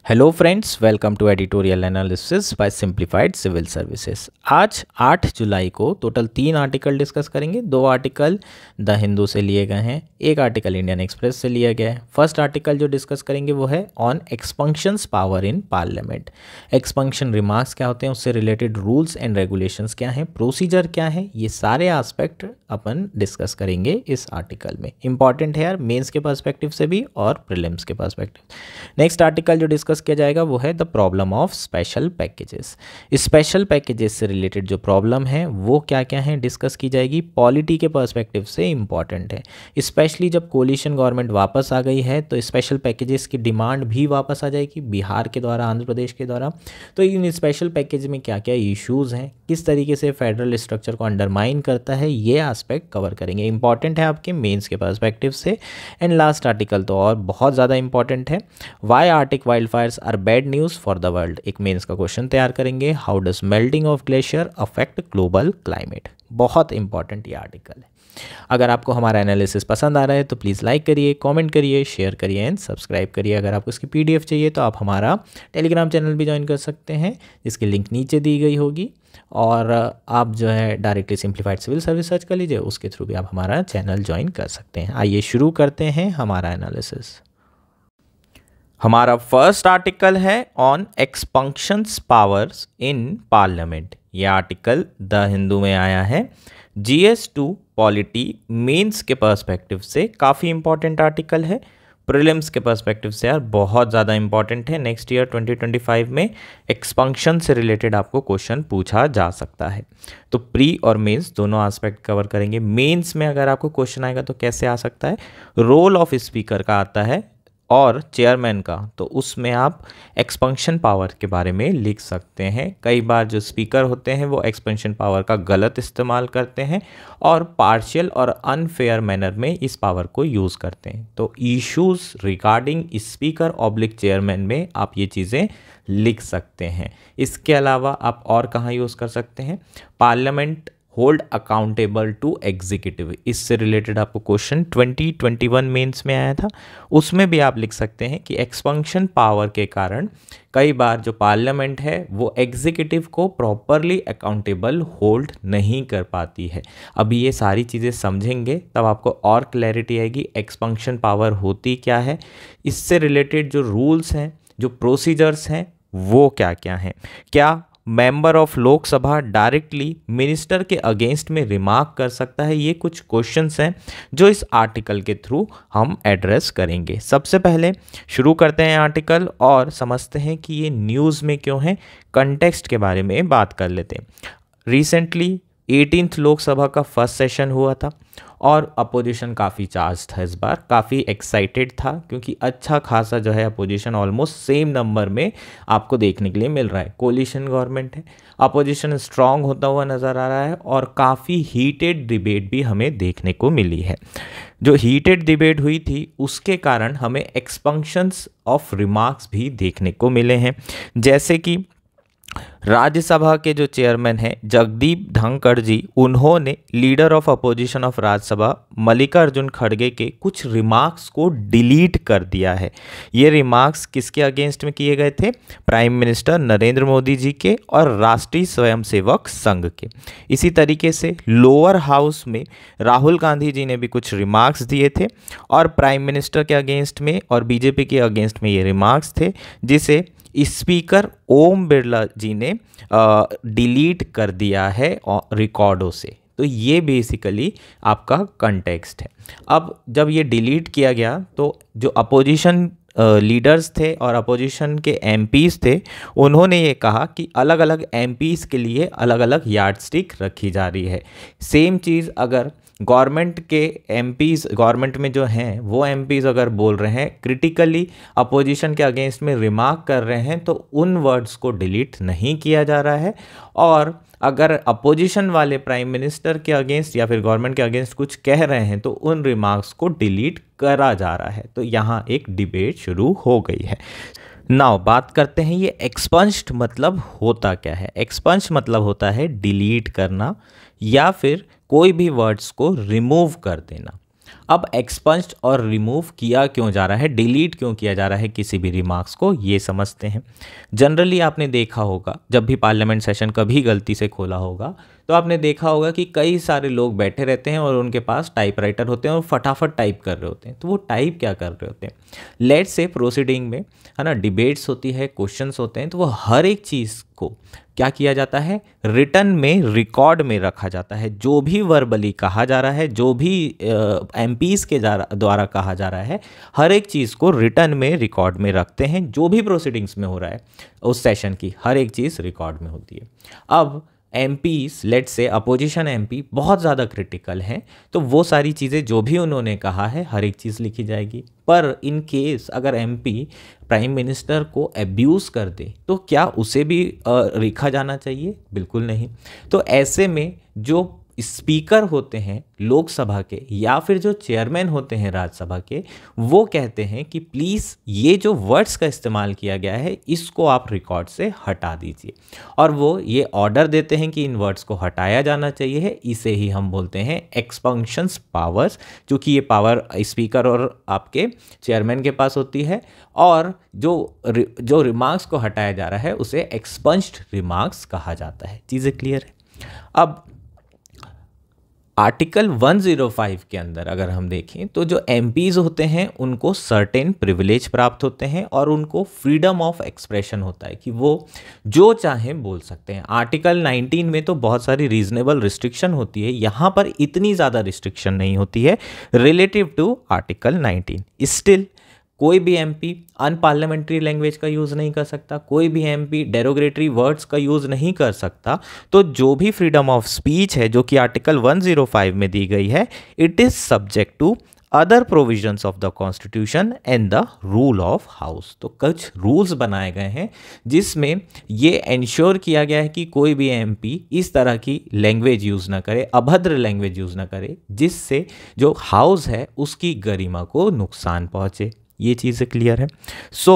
Hello friends, welcome to editorial analysis by Simplified Civil Services. आज 8 जुलाई को total 3 article discuss करेंगे। 2 article the Hindu से लिए गए हैं, एक आर्टिकल इंडियन एक्सप्रेस से लिया गया है। फर्स्ट आर्टिकल जो डिस्कस करेंगे वो है on expunctions power in parliament. Expunction remarks क्या होते हैं, उससे रिलेटेड रूल्स एंड रेगुलेशंस क्या हैं, प्रोसीजर क्या है, ये सारे एस्पेक्ट अपन डिस्कस करेंगे इस आर्टिकल में। इंपॉर्टेंट है यार, मेंस के पर्सपेक्टिव से भी और प्रीलिम्स के पर्सपेक्टिव। नेक्स्ट आर्टिकल जो डिस्कस किया जाएगा वो है the problem of special packages. Special packages से रिलेटेड जो प्रॉब्लम है वो क्या क्या है डिस्कस की जाएगी, पॉलिटी के पर्सपेक्टिव से इंपॉर्टेंट है। स्पेशली जब कोलिशन गवर्नमेंट वापस आ गई है तो स्पेशल पैकेजेस की डिमांड भी वापस आ जाएगी बिहार के द्वारा, आंध्र प्रदेश के द्वारा। तो इन स्पेशल पैकेज में क्या क्या इश्यूज़ हैं, किस तरीके से फेडरल स्ट्रक्चर को अंडरमाइन करता है, ये एस्पेक्ट कवर करेंगे। इंपॉर्टेंट है आपके मेंस के पर्सपेक्टिव से। एंड लास्ट आर्टिकल तो और बहुत ज़्यादा इंपॉर्टेंट है, why Arctic wild fires are bad news for the world. एक मेंस का क्वेश्चन तैयार करेंगे, how does melting of glacier affect global climate. बहुत इंपॉर्टेंट ये आर्टिकल है। अगर आपको हमारा एनालिसिस पसंद आ रहा है तो प्लीज़ लाइक करिए, कमेंट करिए, शेयर करिए एंड सब्सक्राइब करिए। अगर आपको इसकी पीडीएफ चाहिए तो आप हमारा टेलीग्राम चैनल भी ज्वाइन कर सकते हैं, जिसकी लिंक नीचे दी गई होगी। और आप जो है directly Simplified Civil Service search कर लीजिए, उसके थ्रू भी आप हमारा चैनल ज्वाइन कर सकते हैं। आइए शुरू करते हैं हमारा एनालिसिस। हमारा फर्स्ट आर्टिकल है ऑन एक्सपंक्शंस पावर्स इन पार्लियामेंट। ये आर्टिकल द हिंदू में आया है। GS2 पॉलिटी मेंस के पर्सपेक्टिव से काफ़ी इंपॉर्टेंट आर्टिकल है, प्रीलिम्स के पर्सपेक्टिव से यार बहुत ज़्यादा इंपॉर्टेंट है। नेक्स्ट ईयर 2025 में एक्सपंक्शन से रिलेटेड आपको क्वेश्चन पूछा जा सकता है। तो प्री और मेंस दोनों एस्पेक्ट कवर करेंगे। मेंस में अगर आपको क्वेश्चन आएगा तो कैसे आ सकता है, रोल ऑफ स्पीकर का आता है और चेयरमैन का, तो उसमें आप एक्सपेंशन पावर के बारे में लिख सकते हैं। कई बार जो स्पीकर होते हैं वो एक्सपेंशन पावर का गलत इस्तेमाल करते हैं और पार्शियल और अनफेयर मैनर में इस पावर को यूज़ करते हैं। तो issues regarding speaker oblique chairman में आप ये चीज़ें लिख सकते हैं। इसके अलावा आप और कहाँ यूज़ कर सकते हैं, parliament hold accountable to executive, इससे रिलेटेड आपको क्वेश्चन 2021 मेंस में आया था। उसमें भी आप लिख सकते हैं कि एक्सपेंशन पावर के कारण कई बार जो पार्लियामेंट है वो एग्जीक्यूटिव को प्रॉपरली अकाउंटेबल होल्ड नहीं कर पाती है। अभी ये सारी चीज़ें समझेंगे तब आपको और क्लैरिटी आएगी एक्सपेंशन पावर होती क्या है, इससे रिलेटेड जो रूल्स हैं, जो प्रोसीजर्स हैं वो क्या क्या हैं। क्या member of Lok Sabha directly minister के अगेंस्ट में रिमार्क कर सकता है, ये कुछ क्वेश्चंस हैं जो इस आर्टिकल के थ्रू हम एड्रेस करेंगे। सबसे पहले शुरू करते हैं आर्टिकल और समझते हैं कि ये न्यूज़ में क्यों है, कंटेक्स्ट के बारे में बात कर लेते हैं। रिसेंटली 18th लोकसभा का फर्स्ट सेशन हुआ था और अपोजिशन काफ़ी चार्ज था, इस बार काफ़ी एक्साइटेड था क्योंकि अच्छा खासा जो है अपोजिशन ऑलमोस्ट सेम नंबर में आपको देखने के लिए मिल रहा है। कोलिशन गवर्नमेंट है, अपोजिशन स्ट्रांग होता हुआ नज़र आ रहा है और काफ़ी हीटेड डिबेट भी हमें देखने को मिली है। जो हीटेड डिबेट हुई थी उसके कारण हमें एक्सपेंशंस ऑफ रिमार्क्स भी देखने को मिले हैं, जैसे कि राज्यसभा के जो चेयरमैन हैं जगदीप धनखड़ जी, उन्होंने leader of opposition of Rajya Sabha Mallikarjun खड़गे के कुछ रिमार्क्स को डिलीट कर दिया है। ये रिमार्क्स किसके अगेंस्ट में किए गए थे, प्राइम मिनिस्टर नरेंद्र मोदी जी के और राष्ट्रीय स्वयंसेवक संघ के। इसी तरीके से लोअर हाउस में राहुल गांधी जी ने भी कुछ रिमार्क्स दिए थे और प्राइम मिनिस्टर के अगेंस्ट में और बीजेपी के अगेंस्ट में ये रिमार्क्स थे, जिसे स्पीकर ओम बिरला जी ने डिलीट कर दिया है रिकॉर्डों से। तो ये बेसिकली आपका कंटेक्स्ट है। अब जब ये डिलीट किया गया तो जो अपोजिशन लीडर्स थे और अपोजिशन के एमपीज़ थे, उन्होंने ये कहा कि अलग अलग एमपीज़ के लिए अलग अलग यार्डस्टिक रखी जा रही है। सेम चीज़ अगर गवर्नमेंट के एमपीज़, गवर्नमेंट में जो हैं वो एमपीज़ अगर बोल रहे हैं क्रिटिकली अपोजिशन के अगेंस्ट में रिमार्क कर रहे हैं तो उन वर्ड्स को डिलीट नहीं किया जा रहा है। और अगर अपोजिशन वाले प्राइम मिनिस्टर के अगेंस्ट या फिर गवर्नमेंट के अगेंस्ट कुछ कह रहे हैं तो उन रिमार्क्स को डिलीट करा जा रहा है। तो यहाँ एक डिबेट शुरू हो गई है। नाउ बात करते हैं ये एक्सपंज्ड मतलब होता क्या है। एक्सपंज मतलब होता है डिलीट करना या फिर कोई भी वर्ड्स को रिमूव कर देना। अब एक्सपंज्ड और रिमूव किया क्यों जा रहा है, डिलीट क्यों किया जा रहा है किसी भी रिमार्क्स को, ये समझते हैं। जनरली आपने देखा होगा जब भी पार्लियामेंट सेशन कभी गलती से खोला होगा तो आपने देखा होगा कि कई सारे लोग बैठे रहते हैं और उनके पास टाइपराइटर होते हैं और फटाफट टाइप कर रहे होते हैं। तो वो टाइप क्या कर रहे होते हैं, लेट्स से प्रोसीडिंग में है ना, डिबेट्स होती है, क्वेश्चंस होते हैं, तो वो हर एक चीज़ को क्या किया जाता है, रिटर्न में रिकॉर्ड में रखा जाता है। जो भी वर्बली कहा जा रहा है, जो भी एमपीज़ के द्वारा कहा जा रहा है, हर एक चीज़ को रिटर्न में रिकॉर्ड में रखते हैं। जो भी प्रोसीडिंग्स में हो रहा है उस सेशन की हर एक चीज़ रिकॉर्ड में होती है। अब एमपीज लेट से अपोजिशन एमपी बहुत ज़्यादा क्रिटिकल हैं, तो वो सारी चीज़ें जो भी उन्होंने कहा है हर एक चीज़ लिखी जाएगी। पर इन केस अगर एमपी प्राइम मिनिस्टर को एब्यूज़ कर दे तो क्या उसे भी लिखा जाना चाहिए? बिल्कुल नहीं। तो ऐसे में जो स्पीकर होते हैं लोकसभा के या फिर जो चेयरमैन होते हैं राज्यसभा के, वो कहते हैं कि प्लीज़ ये जो वर्ड्स का इस्तेमाल किया गया है इसको आप रिकॉर्ड से हटा दीजिए, और वो ये ऑर्डर देते हैं कि इन वर्ड्स को हटाया जाना चाहिए है। इसे ही हम बोलते हैं एक्सपंक्शंस पावर्स, क्योंकि ये पावर स्पीकर और आपके चेयरमैन के पास होती है, और जो रिमार्क्स को हटाया जा रहा है उसे एक्सपंज्ड रिमार्क्स कहा जाता है। चीज़ें क्लियर है? अब आर्टिकल 105 के अंदर अगर हम देखें तो जो एमपीज होते हैं उनको सर्टेन प्रिविलेज प्राप्त होते हैं और उनको फ्रीडम ऑफ एक्सप्रेशन होता है कि वो जो चाहें बोल सकते हैं। आर्टिकल 19 में तो बहुत सारी रीजनेबल रिस्ट्रिक्शन होती है, यहाँ पर इतनी ज़्यादा रिस्ट्रिक्शन नहीं होती है रिलेटिव टू आर्टिकल 19। स्टिल कोई भी एमपी अनपार्लियामेंट्री लैंग्वेज का यूज़ नहीं कर सकता, कोई भी एमपी डेरोगेटरी वर्ड्स का यूज़ नहीं कर सकता। तो जो भी फ्रीडम ऑफ स्पीच है जो कि आर्टिकल 105 में दी गई है, it is subject to other provisions of the constitution and the rule of house. तो कुछ रूल्स बनाए गए हैं जिसमें ये इंश्योर किया गया है कि कोई भी एमपी इस तरह की लैंग्वेज यूज़ ना करे, अभद्र लैंग्वेज यूज़ ना करे, जिससे जो हाउस है उसकी गरिमा को नुकसान पहुँचे। ये चीज़ें क्लियर है। So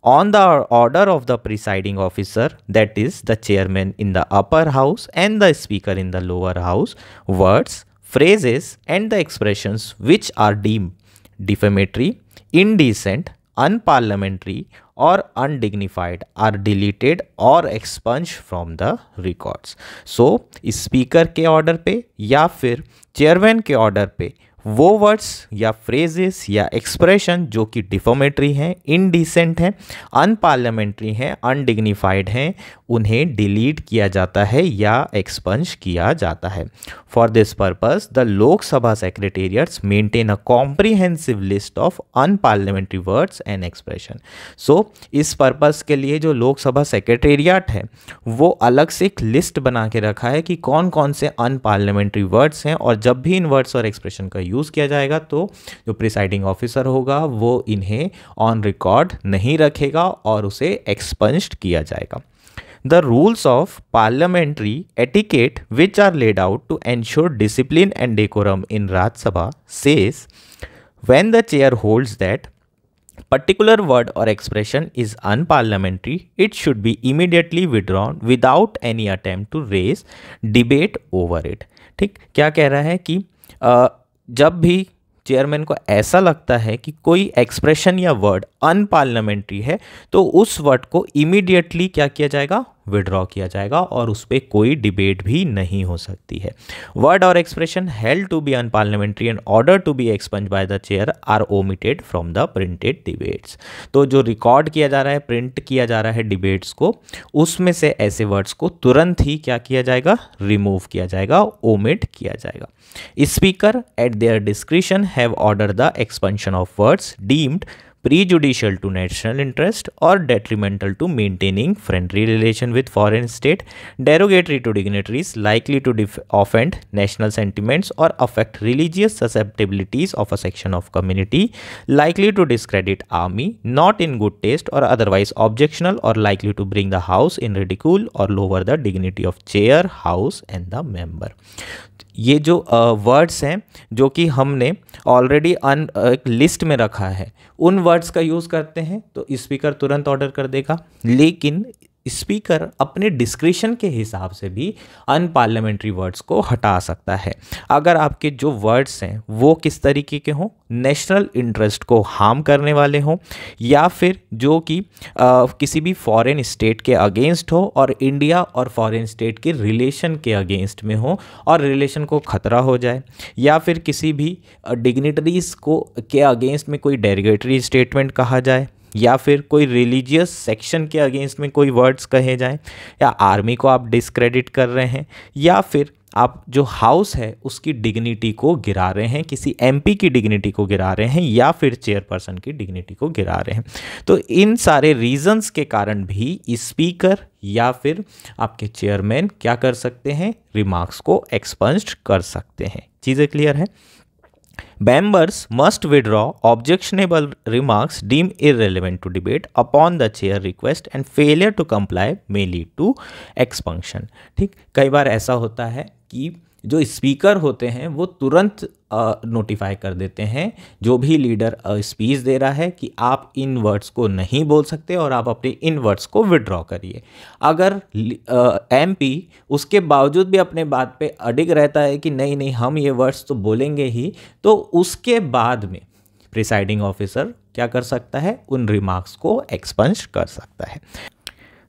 on the order of the presiding officer, that is the chairman in the upper house and the speaker in the lower house, words, phrases and the expressions which are deemed defamatory, indecent, unparliamentary or undignified are deleted or expunged from the records. So speaker के order पे या फिर chairman के order पे वो words या phrases या expression जो कि डिफॉमेटरी हैं, इनडिसेंट हैं, अनपार्लियामेंट्री हैं, अनडिग्निफाइड हैं, उन्हें डिलीट किया जाता है या एक्सपंज किया जाता है। For this purpose the Lok Sabha secretariats maintain a comprehensive list of unparliamentary words and expression. So इस पर्पस के लिए जो लोकसभा सेक्रेटेरिएट है वो अलग से एक लिस्ट बना के रखा है कि कौन कौन से अनपार्लियामेंट्री वर्ड्स हैं, और जब भी इन वर्ड्स और एक्सप्रेशन का यूज़ किया जाएगा तो जो प्रिसाइडिंग ऑफिसर होगा वो इन्हें ऑन रिकॉर्ड नहीं रखेगा और उसे एक्सपंज्ड किया जाएगा। The rules of parliamentary etiquette which are laid out to ensure discipline and decorum in Rajya Sabha says when the chair holds that particular word or expression is unparliamentary, it should be immediately withdrawn without any attempt to raise debate over it। ठीक, क्या कह रहा है कि जब भी chairman को ऐसा लगता है कि कोई एक्सप्रेशन या वर्ड अनपार्लियामेंट्री है तो उस वर्ड को इमीडिएटली क्या किया जाएगा, विड्रॉ किया जाएगा, और उस पर कोई डिबेट भी नहीं हो सकती है। वर्ड और expression held to be unparliamentary and order to be expunge by the chair or omitted from the printed debates. तो जो रिकॉर्ड किया जा रहा है, प्रिंट किया जा रहा है डिबेट्स को, उसमें से ऐसे वर्ड्स को तुरंत ही क्या किया जाएगा, रिमूव किया जाएगा, ओमिट किया जाएगा। Speaker eight there discretion have order the expansion of words deemed prejudicial to national interest or detrimental to maintaining friendly relation with foreign state, derogatory to dignitaries, likely to offend national sentiments or affect religious susceptibilities of a section of community, likely to discredit army, not in good taste or otherwise objectionable, or likely to bring the house in ridicule or lower the dignity of chair, house and the member। ये जो words हैं जो कि हमने already एक list में रखा है, उन वर्ड्स का यूज़ करते हैं तो स्पीकर तुरंत ऑर्डर कर देगा, लेकिन स्पीकर अपने डिस्क्रिशन के हिसाब से भी अनपार्लियामेंट्री वर्ड्स को हटा सकता है। अगर आपके जो वर्ड्स हैं वो किस तरीके के हों, नेशनल इंटरेस्ट को हार्म करने वाले हों, या फिर जो कि किसी भी फॉरेन स्टेट के अगेंस्ट हो और इंडिया और फॉरेन स्टेट के रिलेशन के अगेंस्ट में हो और रिलेशन को खतरा हो जाए, या फिर किसी भी डिग्निटरीज को के अगेंस्ट में कोई डेरोगेटरी स्टेटमेंट कहा जाए, या फिर कोई रिलीजियस सेक्शन के अगेंस्ट में कोई वर्ड्स कहे जाएं, या आर्मी को आप डिस्क्रेडिट कर रहे हैं, या फिर आप जो हाउस है उसकी डिग्निटी को गिरा रहे हैं, किसी एमपी की डिग्निटी को गिरा रहे हैं, या फिर चेयरपर्सन की डिग्निटी को गिरा रहे हैं। तो इन सारे रीजंस के कारण भी स्पीकर या फिर आपके चेयरमैन क्या कर सकते हैं, रिमार्क्स को एक्सपंज्ड कर सकते हैं। चीज़ें क्लियर है? Members must withdraw objectionable remarks deemed irrelevant to debate upon the chair request and failure to comply may lead to expunction। ठीक, कई बार ऐसा होता है कि जो स्पीकर होते हैं वो तुरंत नोटिफाई कर देते हैं जो भी लीडर स्पीच दे रहा है कि आप इन वर्ड्स को नहीं बोल सकते और आप अपने इन वर्ड्स को विड्रॉ करिए। अगर एमपी उसके बावजूद भी अपने बात पे अडिग रहता है कि नहीं नहीं हम ये वर्ड्स तो बोलेंगे ही, तो उसके बाद में प्रिसाइडिंग ऑफिसर क्या कर सकता है, उन रिमार्क्स को एक्सपंज कर सकता है।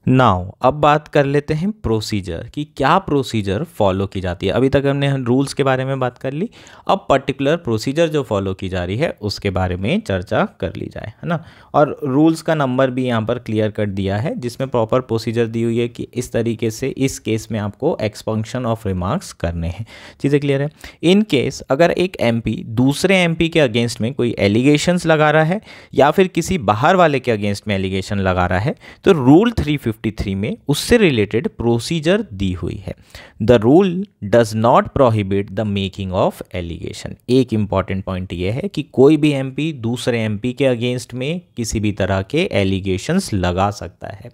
नाउ अब बात कर लेते हैं प्रोसीजर कि क्या प्रोसीजर फॉलो की जाती है। अभी तक हमने रूल्स के बारे में बात कर ली, अब पर्टिकुलर प्रोसीजर जो फॉलो की जा रही है उसके बारे में चर्चा कर ली जाए, है ना। और रूल्स का नंबर भी यहाँ पर क्लियर कर दिया है जिसमें प्रॉपर प्रोसीजर दी हुई है कि इस तरीके से इस केस में आपको एक्सपंक्शन ऑफ रिमार्क्स करने हैं। चीज़ें क्लियर है? इन केस अगर एक एमपी दूसरे एमपी के अगेंस्ट में कोई एलिगेशंस लगा रहा है या फिर किसी बाहर वाले के अगेंस्ट में एलिगेशन लगा रहा है तो रूल 353 में उससे रिलेटेड प्रोसीजर दी हुई है। The rule does not prohibit the making of allegation. एक इंपॉर्टेंट पॉइंट ये है कि कोई भी एमपी दूसरे एमपी के अगेंस्ट में किसी भी तरह के एलिगेशंस लगा सकता है।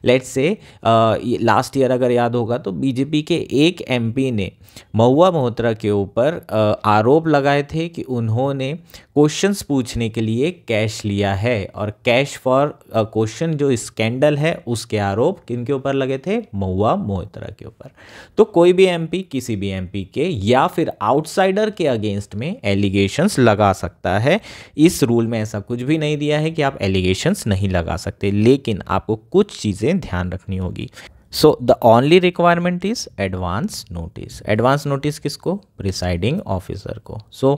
लेट्स से लास्ट ईयर अगर याद होगा तो बीजेपी के एक एमपी ने महुआ मोहत्रा के ऊपर आरोप लगाए थे कि उन्होंने क्वेश्चंस पूछने के लिए कैश लिया है, और कैश फॉर क्वेश्चन जो स्कैंडल है उसके आरोप किनके ऊपर लगे थे, महुआ मोहत्रा के ऊपर। तो कोई भी एमपी किसी भी एमपी के या फिर आउटसाइडर के अगेंस्ट में एलिगेशंस लगा सकता है। इस रूल में ऐसा कुछ भी नहीं दिया है कि आप एलिगेशंस नहीं लगा सकते, लेकिन आपको कुछ चीज़ें ध्यान रखनी होगी। So the only requirement is advance notice. Advance notice किसको, प्रिसाइडिंग ऑफिसर को। सो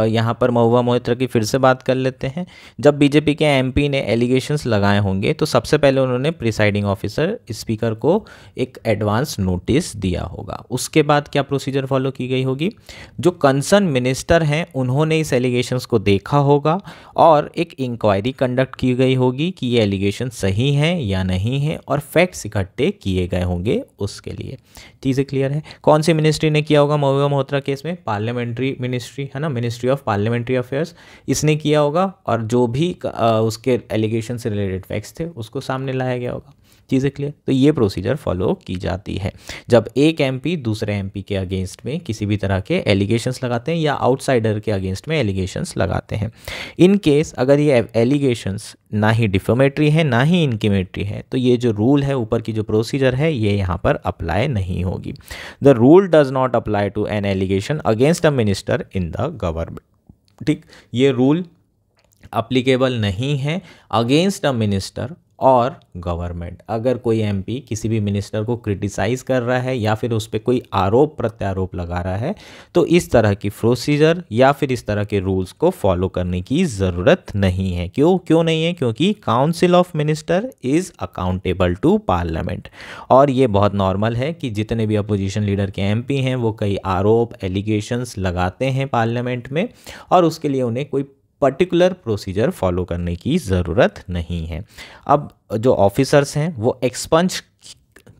यहाँ पर महुआ मोहत्रा की फिर से बात कर लेते हैं। जब बीजेपी के एमपी ने एलिगेशंस लगाए होंगे तो सबसे पहले उन्होंने प्रिसाइडिंग ऑफिसर स्पीकर को एक एडवांस नोटिस दिया होगा। उसके बाद क्या प्रोसीजर फॉलो की गई होगी, जो कंसर्न मिनिस्टर हैं उन्होंने इस एलिगेशंस को देखा होगा और एक इंक्वायरी कंडक्ट की गई होगी कि ये एलिगेशन सही हैं या नहीं है, और फैक्ट्स इकट्ठे किए गए होंगे उसके लिए। चीज़ें क्लियर है? कौन सी मिनिस्ट्री ने किया होगा महुआ मोहत्रा केस में, पार्लियामेंट्री मिनिस्ट्री, है ना, मिनिस्ट्री ऑफ पार्लियामेंट्री अफेयर्स, इसने किया होगा, और जो भी उसके एलिगेशन से रिलेटेड फैक्ट्स थे उसको सामने लाया गया होगा। चीज़ें क्लियर? तो ये प्रोसीजर फॉलो की जाती है जब एक एमपी दूसरे एमपी के अगेंस्ट में किसी भी तरह के एलिगेशंस लगाते हैं या आउटसाइडर के अगेंस्ट में एलिगेशंस लगाते हैं। इन केस अगर ये एलिगेशंस ना ही डिफेमेटरी है ना ही इनक्रीमेटरी है तो ये जो रूल है, ऊपर की जो प्रोसीजर है, ये यहाँ पर अप्लाई नहीं होगी। The rule does not apply to an allegation against a minister in the government. ठीक, ये रूल अप्लीकेबल नहीं है अगेंस्ट अ मिनिस्टर और गवर्नमेंट। अगर कोई एमपी किसी भी मिनिस्टर को क्रिटिसाइज़ कर रहा है या फिर उस पर कोई आरोप प्रत्यारोप लगा रहा है तो इस तरह की प्रोसीजर या फिर इस तरह के रूल्स को फॉलो करने की ज़रूरत नहीं है। क्यों नहीं है? क्योंकि council of minister is accountable to parliament, और ये बहुत नॉर्मल है कि जितने भी अपोजिशन लीडर के एमपी हैं वो कई आरोप एलिगेशंस लगाते हैं पार्लियामेंट में, और उसके लिए उन्हें कोई पर्टिकुलर प्रोसीजर फॉलो करने की ज़रूरत नहीं है। अब जो ऑफिसर्स हैं वो एक्सपंज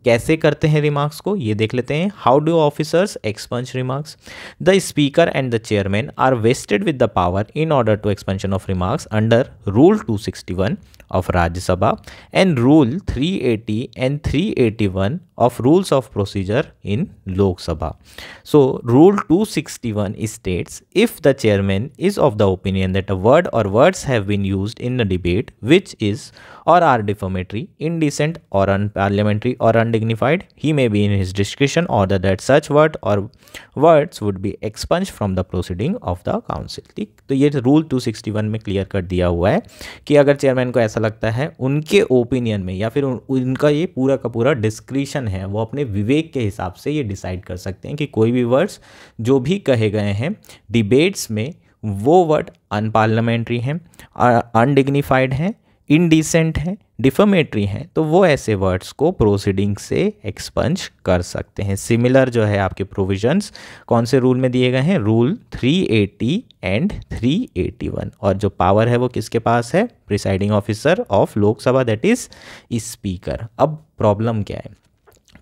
कैसे करते हैं रिमार्क्स को, ये देख लेते हैं। How do officers expunge remarks? The speaker and the chairman are vested with the power in order to expansion of remarks under rule 261 of Rajya Sabha and Rule 380 and 381 of Rules of Procedure in Lok Sabha. So Rule 261 states, if the chairman is of the opinion that a word or words have been used in the debate which is or are defamatory, indecent or unparliamentary or undignified, he may be in his discretion order that such word or words would be expunged from the proceeding of the council. ठीक, तो ये rule 261 में clear कर दिया हुआ है कि अगर चेयरमैन को ऐसा लगता है, उनके ओपिनियन में या फिर उनका ये पूरा का पूरा डिस्क्रिशन है, वो अपने विवेक के हिसाब से ये डिसाइड कर सकते हैं कि कोई भी वर्ड्स जो भी कहे गए हैं डिबेट्स में वो वर्ड अनपार्लियामेंट्री हैं, अनडिग्निफाइड हैं, इंडिसेंट हैं, डिफेमेटरी हैं, तो वो ऐसे वर्ड्स को प्रोसीडिंग से एक्सपंज कर सकते हैं। सिमिलर जो है आपके प्रोविजंस कौन से रूल में दिए गए हैं, रूल 380 एंड 381, और जो पावर है वो किसके पास है, presiding officer of Lok Sabha, that is speaker. अब प्रॉब्लम क्या है,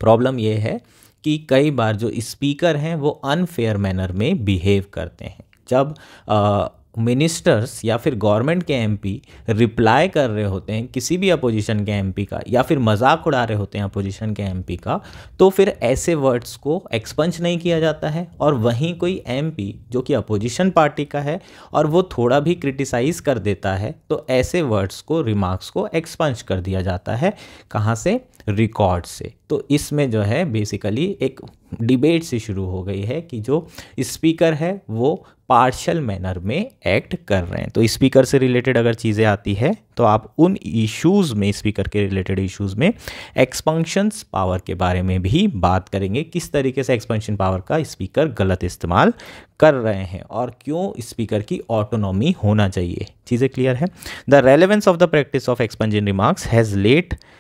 प्रॉब्लम ये है कि कई बार जो स्पीकर हैं वो अनफेयर मैनर में बिहेव करते हैं। जब मिनिस्टर्स या फिर गवर्नमेंट के एमपी रिप्लाई कर रहे होते हैं किसी भी अपोजिशन के एमपी का, या फिर मजाक उड़ा रहे होते हैं अपोजिशन के एमपी का, तो फिर ऐसे वर्ड्स को एक्सपंज नहीं किया जाता है। और वहीं कोई एमपी जो कि अपोजिशन पार्टी का है और वो थोड़ा भी क्रिटिसाइज़ कर देता है, तो ऐसे वर्ड्स को, रिमार्क्स को एक्सपंज कर दिया जाता है। कहाँ से, रिकॉर्ड से। तो इसमें जो है बेसिकली एक डिबेट से शुरू हो गई है कि जो स्पीकर है वो पार्शियल मैनर में एक्ट कर रहे हैं। तो स्पीकर से रिलेटेड अगर चीज़ें आती है तो आप उन इश्यूज़ में, स्पीकर के रिलेटेड इश्यूज़ में एक्सपंक्शंस पावर के बारे में भी बात करेंगे। किस तरीके से एक्सपेंशन पावर का स्पीकर गलत इस्तेमाल कर रहे हैं और क्यों स्पीकर की ऑटोनॉमी होना चाहिए। चीज़ें क्लियर है। The relevance of the practice of expunging remarks has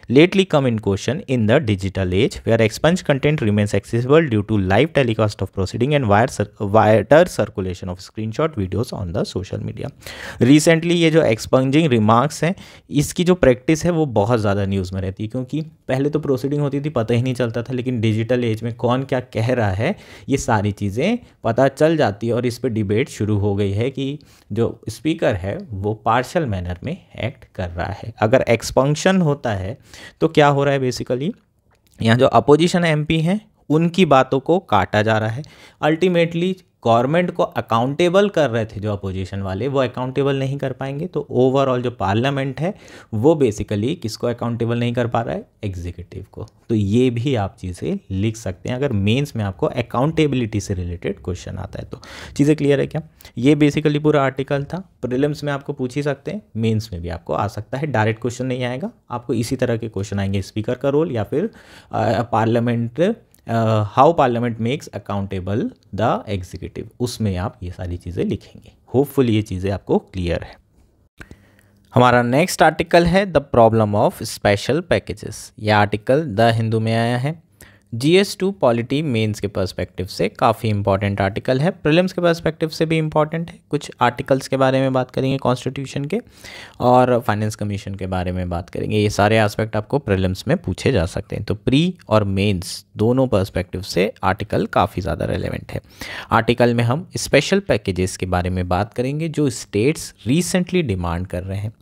lately come in question in the digital age where expunge content remains accessible due to live telecast of proceeding and wider circulation of screenshot videos on the social media. Recently ये जो expunging remarks हैं, इसकी जो practice है वो बहुत ज़्यादा news में रहती है, क्योंकि पहले तो प्रोसीडिंग होती थी पता ही नहीं चलता था, लेकिन डिजिटल एज में कौन क्या कह रहा है ये सारी चीज़ें पता चल जाती है और इस पर डिबेट शुरू हो गई है कि जो स्पीकर है वो पार्शियल मैनर में एक्ट कर रहा है। अगर एक्सपंक्शन होता है तो क्या हो रहा है, बेसिकली यहाँ जो अपोजिशन एमपी हैं उनकी बातों को काटा जा रहा है। अल्टीमेटली गवर्नमेंट को अकाउंटेबल कर रहे थे जो अपोजिशन वाले, वो अकाउंटेबल नहीं कर पाएंगे। तो ओवरऑल जो पार्लियामेंट है वो बेसिकली किसको अकाउंटेबल नहीं कर पा रहा है, एग्जीक्यूटिव को। तो ये भी आप चीज़ें लिख सकते हैं अगर मेंस में आपको अकाउंटेबिलिटी से रिलेटेड क्वेश्चन आता है तो। चीज़ें क्लियर है क्या? ये बेसिकली पूरा आर्टिकल था। प्रीलिम्स में आपको पूछ ही सकते हैं, मेंस में भी आपको आ सकता है। डायरेक्ट क्वेश्चन नहीं आएगा, आपको इसी तरह के क्वेश्चन आएंगे, स्पीकर का रोल या फिर parliament, how parliament makes accountable the executive, उसमें आप ये सारी चीज़ें लिखेंगे। होपफुली ये चीज़ें आपको क्लियर है। हमारा नेक्स्ट आर्टिकल है the problem of special packages. ये आर्टिकल द हिंदू में आया है। GS2 पॉलिटी मेंस के पर्सपेक्टिव से काफ़ी इंपॉर्टेंट आर्टिकल है, प्रीलिम्स के पर्सपेक्टिव से भी इंपॉर्टेंट है। कुछ आर्टिकल्स के बारे में बात करेंगे कॉन्स्टिट्यूशन के, और फाइनेंस कमीशन के बारे में बात करेंगे। ये सारे एस्पेक्ट आपको प्रीलिम्स में पूछे जा सकते हैं। तो प्री और मेंस दोनों पर्सपेक्टिव से आर्टिकल काफ़ी ज़्यादा रेलेवेंट है। आर्टिकल में हम स्पेशल पैकेजेस के बारे में बात करेंगे जो स्टेट्स रिसेंटली डिमांड कर रहे हैं।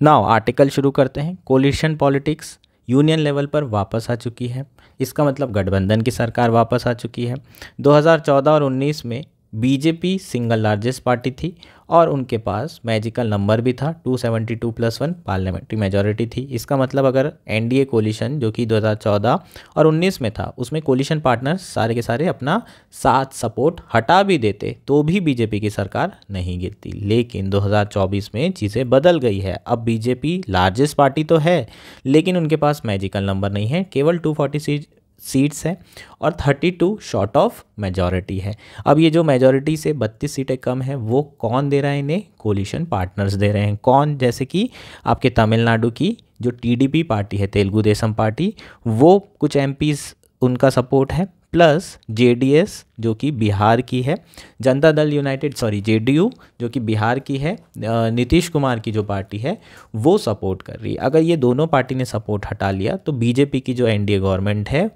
नाउ आर्टिकल शुरू करते हैं। कोलिशन पॉलिटिक्स यूनियन लेवल पर वापस आ चुकी है। इसका मतलब गठबंधन की सरकार वापस आ चुकी है। 2014 और 19 में बीजेपी सिंगल लार्जेस्ट पार्टी थी और उनके पास मैजिकल नंबर भी था, 272+1 पार्लियामेंट्री मेजॉरिटी थी। इसका मतलब अगर एनडीए कोलिशन जो कि 2014 और 19 में था, उसमें कोलिशन पार्टनर्स सारे के सारे अपना साथ सपोर्ट हटा भी देते तो भी बीजेपी की सरकार नहीं गिरती। लेकिन 2024 में चीज़ें बदल गई है। अब बीजेपी लार्जेस्ट पार्टी तो है लेकिन उनके पास मैजिकल नंबर नहीं है, केवल 240 सीट्स हैं और 32 शॉर्ट ऑफ मेजॉरिटी है। अब ये जो मेजॉरिटी से 32 सीटें कम है वो कौन दे रहा है इन्हें? कोलिशन पार्टनर्स दे रहे हैं। कौन? जैसे कि आपके तमिलनाडु की जो टीडीपी पार्टी है, तेलुगु देशम पार्टी, वो कुछ एमपीज़ उनका सपोर्ट है, प्लस जेडीएस जो कि बिहार की है, जनता दल यूनाइटेड जेडीयू जो कि बिहार की है, नीतीश कुमार की जो पार्टी है वो सपोर्ट कर रही है। अगर ये दोनों पार्टी ने सपोर्ट हटा लिया तो बीजेपी की जो एनडीए गवर्नमेंट है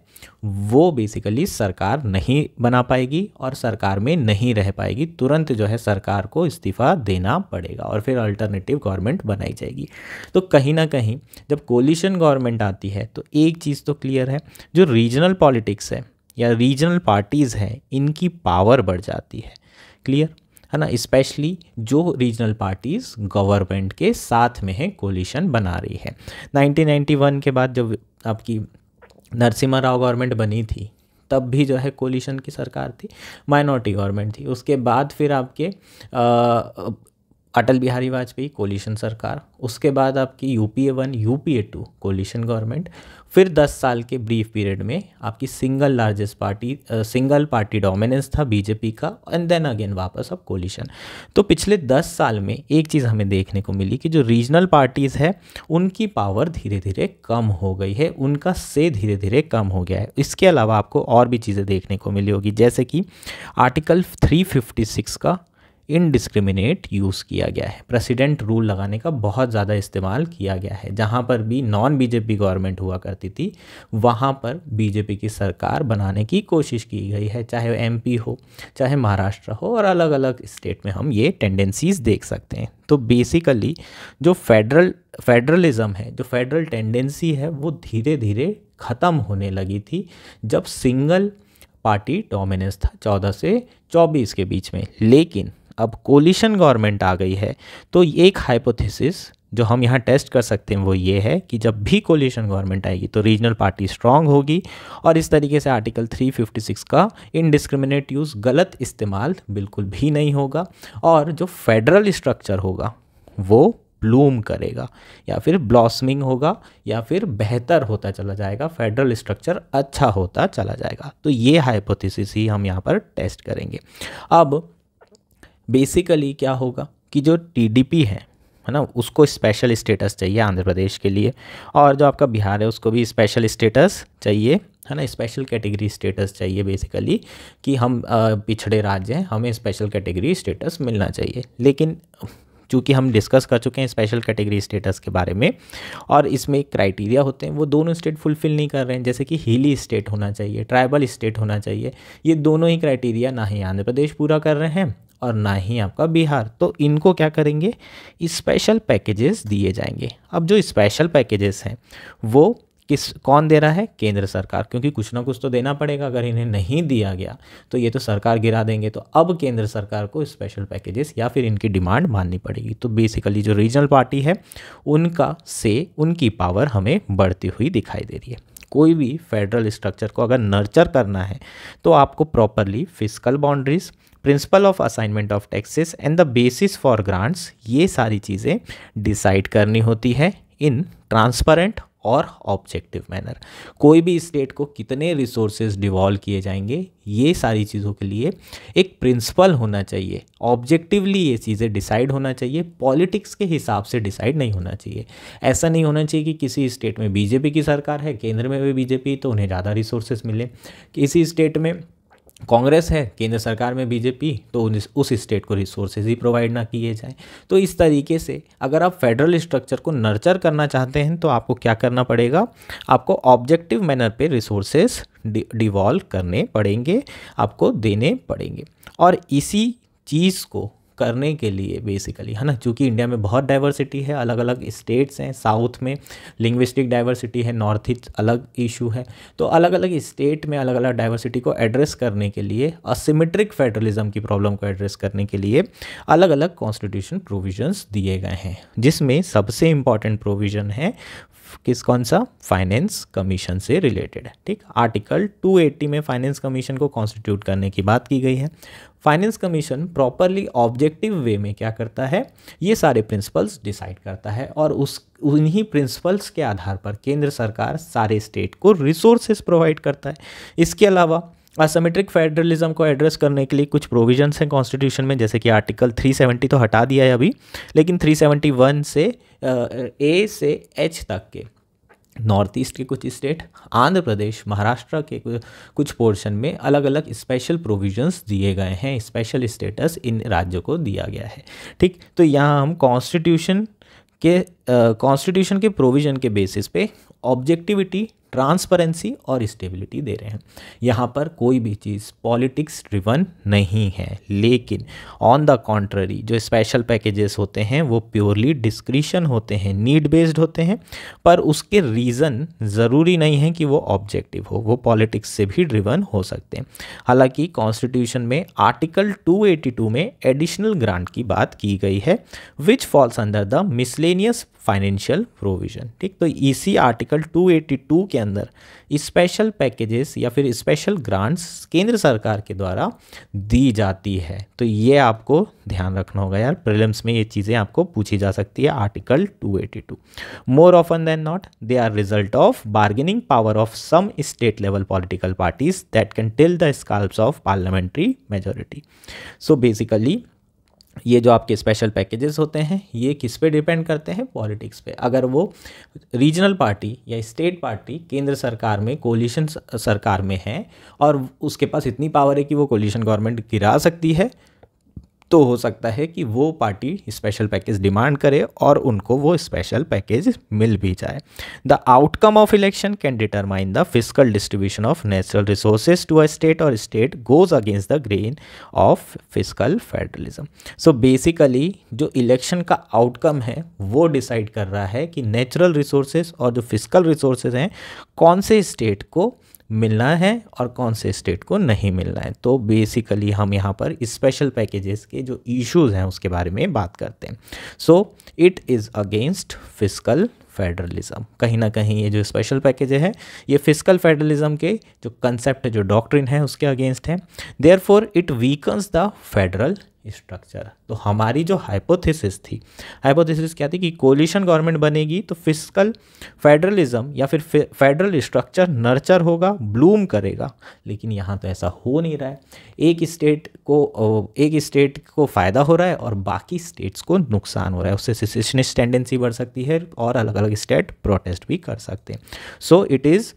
वो बेसिकली सरकार नहीं बना पाएगी और सरकार में नहीं रह पाएगी। तुरंत जो है सरकार को इस्तीफा देना पड़ेगा और फिर अल्टरनेटिव गवर्नमेंट बनाई जाएगी। तो कहीं ना कहीं जब कोलिशन गवर्नमेंट आती है तो एक चीज़ तो क्लियर है, जो रीजनल पॉलिटिक्स है या रीजनल पार्टीज़ हैं इनकी पावर बढ़ जाती है। क्लियर है ना, स्पेशली जो रीजनल पार्टीज़ गवर्नमेंट के साथ में है, कोलिशन बना रही है। 1991 के बाद जब आपकी नरसिम्हा राव गवर्नमेंट बनी थी तब भी जो है कोलिशन की सरकार थी, माइनॉरिटी गवर्नमेंट थी। उसके बाद फिर आपके अटल बिहारी वाजपेयी कोलिशन सरकार, उसके बाद आपकी यूपीए 1 यूपीए 2 कोलिशन गवर्नमेंट, फिर 10 साल के ब्रीफ पीरियड में आपकी सिंगल पार्टी डोमिनेंस था बीजेपी का, एंड देन अगेन वापस अब कोलिशन। तो पिछले 10 साल में एक चीज़ हमें देखने को मिली कि जो रीजनल पार्टीज़ है उनकी पावर धीरे धीरे कम हो गई है, उनका से धीरे धीरे कम हो गया है। इसके अलावा आपको और भी चीज़ें देखने को मिली होगी, जैसे कि आर्टिकल 356 का इनडिस्क्रिमिनेट यूज़ किया गया है, प्रेसिडेंट रूल लगाने का बहुत ज़्यादा इस्तेमाल किया गया है। जहाँ पर भी नॉन बीजेपी गवर्नमेंट हुआ करती थी वहाँ पर बीजेपी की सरकार बनाने की कोशिश की गई है, चाहे एमपी हो चाहे महाराष्ट्र हो, और अलग अलग स्टेट में हम ये टेंडेंसीज़ देख सकते हैं। तो बेसिकली जो फेडरलिज्म है, जो फेडरल टेंडेंसी है वो धीरे धीरे ख़त्म होने लगी थी जब सिंगल पार्टी डोमिनेंस था 14 से 24 के बीच में। लेकिन अब कोलिशन गवर्नमेंट आ गई है तो एक हाइपोथेसिस जो हम यहाँ टेस्ट कर सकते हैं वो ये है कि जब भी कोलिशन गवर्नमेंट आएगी तो रीजनल पार्टी स्ट्रांग होगी और इस तरीके से आर्टिकल 356 का इनडिस्क्रिमिनेट यूज़, गलत इस्तेमाल बिल्कुल भी नहीं होगा, और जो फेडरल स्ट्रक्चर होगा वो ब्लूम करेगा या फिर ब्लॉसमिंग होगा या फिर बेहतर होता चला जाएगा, फेडरल स्ट्रक्चर अच्छा होता चला जाएगा। तो ये हाइपोथेसिस ही हम यहाँ पर टेस्ट करेंगे। अब बेसिकली क्या होगा कि जो टीडीपी है ना, उसको स्पेशल स्टेटस चाहिए आंध्र प्रदेश के लिए, और जो आपका बिहार है उसको भी स्पेशल स्टेटस चाहिए, है ना, स्पेशल कैटेगरी स्टेटस चाहिए बेसिकली, कि हम पिछड़े राज्य हैं, हमें स्पेशल कैटेगरी स्टेटस मिलना चाहिए। लेकिन चूँकि हम डिस्कस कर चुके हैं स्पेशल कैटेगरी स्टेटस के बारे में और इसमें एक क्राइटेरिया होते हैं, वो दोनों स्टेट फुलफिल नहीं कर रहे हैं, जैसे कि हिली स्टेट होना चाहिए, ट्राइबल स्टेट होना चाहिए। ये दोनों ही क्राइटेरिया ना ही आंध्र प्रदेश पूरा कर रहे हैं और ना ही आपका बिहार। तो इनको क्या करेंगे, स्पेशल पैकेजेस दिए जाएंगे। अब जो स्पेशल पैकेजेस हैं वो कौन दे रहा है, केंद्र सरकार, क्योंकि कुछ ना कुछ तो देना पड़ेगा। अगर इन्हें नहीं दिया गया तो ये तो सरकार गिरा देंगे। तो अब केंद्र सरकार को स्पेशल पैकेजेस या फिर इनकी डिमांड माननी पड़ेगी। तो बेसिकली जो रीजनल पार्टी है उनका से उनकी पावर हमें बढ़ती हुई दिखाई दे रही है। कोई भी फेडरल स्ट्रक्चर को अगर नर्चर करना है तो आपको properly fiscal boundaries, principle of assignment of taxes and the basis for grants, ये सारी चीज़ें डिसाइड करनी होती है इन ट्रांसपेरेंट और ऑब्जेक्टिव मैनर। कोई भी स्टेट को कितने रिसोर्सेज डिवॉल्व किए जाएंगे, ये सारी चीज़ों के लिए एक प्रिंसिपल होना चाहिए। ऑब्जेक्टिवली ये चीज़ें डिसाइड होना चाहिए, पॉलिटिक्स के हिसाब से डिसाइड नहीं होना चाहिए। ऐसा नहीं होना चाहिए कि किसी स्टेट में बीजेपी की सरकार है, केंद्र में भी बीजेपी, तो उन्हें ज़्यादा रिसोर्सेज मिले। किसी स्टेट में कांग्रेस है, केंद्र सरकार में बीजेपी, तो उस स्टेट को रिसोर्सेज ही प्रोवाइड ना किए जाएं। तो इस तरीके से अगर आप फेडरल स्ट्रक्चर को नर्चर करना चाहते हैं तो आपको क्या करना पड़ेगा, आपको ऑब्जेक्टिव मैनर पे रिसोर्सेज डिवॉल्व करने पड़ेंगे, आपको देने पड़ेंगे। और इसी चीज़ को करने के लिए बेसिकली, है ना, चूँकि इंडिया में बहुत डाइवर्सिटी है, अलग अलग स्टेट्स हैं, साउथ में लिंग्विस्टिक डाइवर्सिटी है, नॉर्थ ईस्ट अलग इशू है, तो अलग अलग स्टेट में अलग अलग डाइवर्सिटी को एड्रेस करने के लिए, असिमेट्रिक फेडरलिज्म की प्रॉब्लम को एड्रेस करने के लिए अलग अलग कॉन्स्टिट्यूशन प्रोविजंस दिए गए हैं, जिसमें सबसे इम्पॉर्टेंट प्रोविज़न है कौन सा, फाइनेंस कमीशन से रिलेटेड है। ठीक, आर्टिकल 280 में फाइनेंस कमीशन को कॉन्स्टिट्यूट करने की बात की गई है। फाइनेंस कमीशन प्रॉपरली ऑब्जेक्टिव वे में क्या करता है, ये सारे प्रिंसिपल्स डिसाइड करता है और उन्हीं प्रिंसिपल्स के आधार पर केंद्र सरकार सारे स्टेट को रिसोर्सेज प्रोवाइड करता है। इसके अलावा असिमेट्रिक फेडरलिज्म को एड्रेस करने के लिए कुछ प्रोविजंस हैं कॉन्स्टिट्यूशन में, जैसे कि आर्टिकल 370 तो हटा दिया है अभी, लेकिन 371 से ए से एच तक के नॉर्थ ईस्ट के कुछ स्टेट, आंध्र प्रदेश, महाराष्ट्र के कुछ पोर्शन में अलग अलग स्पेशल प्रोविजंस दिए गए हैं, स्पेशल स्टेटस इन राज्यों को दिया गया है। ठीक, तो यहाँ हम कॉन्स्टिट्यूशन के प्रोविज़न के बेसिस पे ऑब्जेक्टिविटी, ट्रांसपेरेंसी और स्टेबिलिटी दे रहे हैं। यहाँ पर कोई भी चीज़ पॉलिटिक्स ड्रिवन नहीं है, लेकिन ऑन द कॉन्ट्ररी जो स्पेशल पैकेजेस होते हैं वो प्योरली डिस्क्रिशन होते हैं, नीड बेस्ड होते हैं, पर उसके रीज़न ज़रूरी नहीं है कि वो ऑब्जेक्टिव हो, वो पॉलिटिक्स से भी ड्रिवन हो सकते हैं। हालांकि कॉन्स्टिट्यूशन में आर्टिकल 282 में एडिशनल ग्रांट की बात की गई है, which falls under the miscellaneous financial provision. ठीक, तो इसी आर्टिकल 282 के अंदर स्पेशल पैकेजेस या फिर स्पेशल ग्रांट्स केंद्र सरकार के द्वारा दी जाती है। तो ये आपको ध्यान रखना होगा यार, प्रीलिम्स में ये चीज़ें आपको पूछी जा सकती है। Article 282 more often than not they are result of bargaining power of some state level political parties that can till the scalps of parliamentary majority. So basically ये जो आपके स्पेशल पैकेजेस होते हैं ये किस पे डिपेंड करते हैं? पॉलिटिक्स पे। अगर वो रीजनल पार्टी या स्टेट पार्टी केंद्र सरकार में कोलिशन सरकार में है और उसके पास इतनी पावर है कि वो कोलिशन गवर्नमेंट गिरा सकती है, तो हो सकता है कि वो पार्टी स्पेशल पैकेज डिमांड करे और उनको वो स्पेशल पैकेज मिल भी जाए। The outcome of election can determine the physical distribution of natural resources to a state और state goes against the grain of physical federalism. So basically जो election का आउटकम है वो डिसाइड कर रहा है कि नेचुरल रिसोर्सेज और जो फिजिकल रिसोर्सेज हैं कौन से स्टेट को मिलना है और कौन से स्टेट को नहीं मिलना है। तो बेसिकली हम यहाँ पर स्पेशल पैकेजेस के जो इश्यूज हैं उसके बारे में बात करते हैं। So it is against physical federalism. कहीं ना कहीं ये जो स्पेशल पैकेज है ये फिजिकल फेडरलिज्म के जो कंसेप्ट, जो डॉक्ट्रिन है उसके अगेंस्ट है। Therefore it weakens the federal structure. तो हमारी जो हाइपोथेसिस थी, हाइपोथेसिस क्या थी कि कोलिशन गवर्नमेंट बनेगी तो फिजिकल फेडरलिज्म या फिर फेडरल स्ट्रक्चर नर्चर होगा, ब्लूम करेगा, लेकिन यहाँ तो ऐसा हो नहीं रहा है। एक स्टेट को फ़ायदा हो रहा है और बाकी स्टेट्स को नुकसान हो रहा है। उससे सेसेशनिस्ट टेंडेंसी बढ़ सकती है और अलग अलग स्टेट प्रोटेस्ट भी कर सकते हैं। So it is